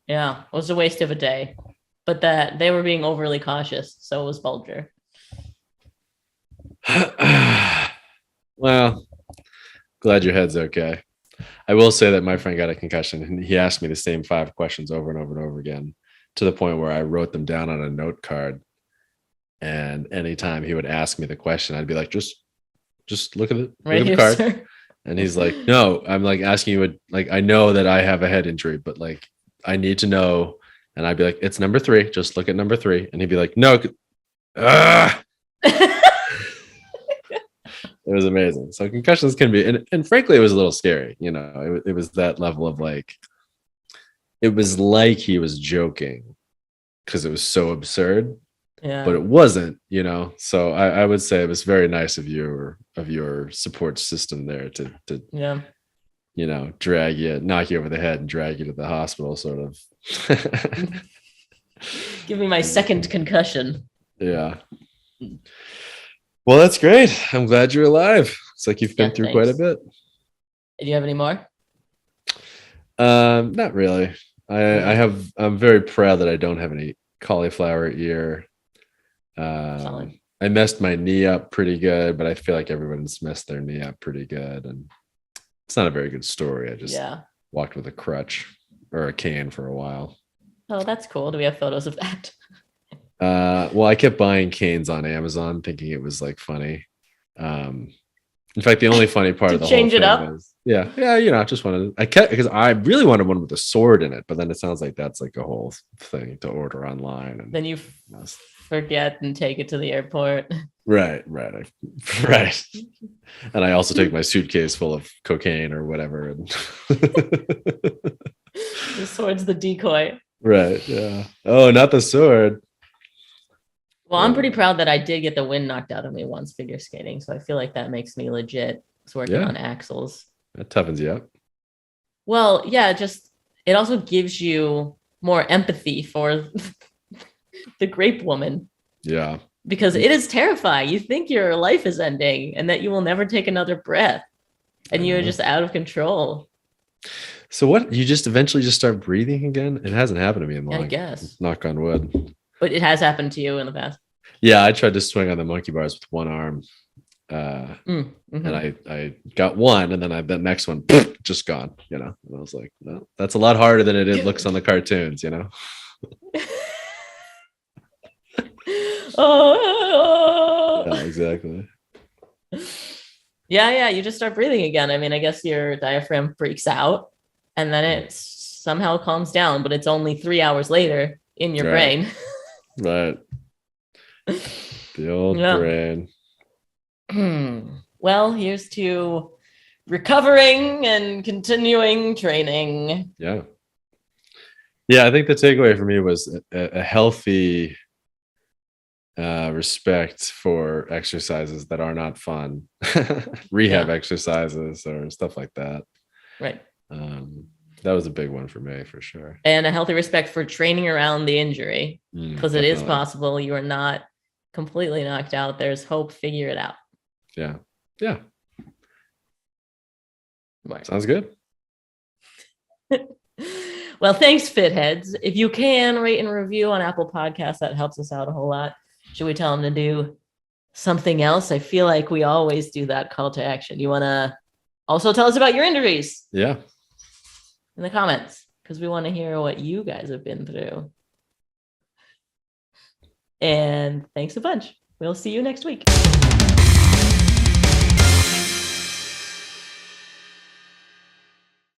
Yeah, it was a waste of a day. But that they were being overly cautious. So was Bulger. Well, glad your head's okay. I will say that my friend got a concussion, and he asked me the same 5 questions over and over and over again, to the point where I wrote them down on a note card. And anytime he would ask me the question, I'd be like, just look at the card. Sir. And he's like, no, I'm like asking you, like, I know that I have a head injury, but like, I need to know And I'd be like, it's number 3. Just look at number 3. And he'd be like, no. It was amazing. So concussions can be, and frankly, it was a little scary. You know, it was that level of like, it was like he was joking because it was so absurd, but it wasn't, you know? So I would say it was very nice of your support system there to you know, drag you, knock you over the head and drag you to the hospital sort of. Give me my second concussion. Yeah. Well, that's great. I'm glad you're alive. It's like you've been through quite a bit. Do you have any more? Not really. I'm very proud that I don't have any cauliflower ear. I messed my knee up pretty good, but I feel like everyone's messed their knee up pretty good. And it's not a very good story. I just walked with a crutch or a cane for a while. Oh, that's cool. Do we have photos of that? Well, I kept buying canes on Amazon thinking it was like funny. In fact, the only funny part of the change whole it thing up. is, you know, I just wanted, because I really wanted one with a sword in it, but then it sounds like that's like a whole thing to order online. And then you forget and take it to the airport. Right. And I also take my suitcase full of cocaine or whatever. And the sword's the decoy. Right. Yeah. Oh, not the sword. Well, I'm pretty proud that I did get the wind knocked out of me once figure skating. So I feel like that makes me legit. It's working on axles. That toughens you up. Well, yeah, it also gives you more empathy for the grape woman. Yeah. Because it is terrifying. You think your life is ending and that you will never take another breath. And you're just out of control. So what? You just eventually just start breathing again? It hasn't happened to me in long. I guess. Knock on wood. But it has happened to you in the past. Yeah, I tried to swing on the monkey bars with one arm. And I got one, and then the next one just gone, you know. And I was like, no, that's a lot harder than it looks on the cartoons, you know. Yeah, exactly. Yeah, you just start breathing again. I mean, I guess your diaphragm freaks out and then it somehow calms down, but it's only 3 hours later in your brain. Right. The old brain. Well, here's to recovering and continuing training. Yeah. I think the takeaway for me was a healthy respect for exercises that are not fun, rehab exercises or stuff like that. Right. That was a big one for me, for sure. And a healthy respect for training around the injury, because it is possible you are not completely knocked out. There's hope. Figure it out. Yeah. Right. Sounds good. Well, thanks, Fitheads. If you can rate and review on Apple Podcasts, that helps us out a whole lot. Should we tell them to do something else? I feel like we always do that call to action. You want to also tell us about your injuries? Yeah. In the comments, because we want to hear what you guys have been through. And thanks a bunch. We'll see you next week.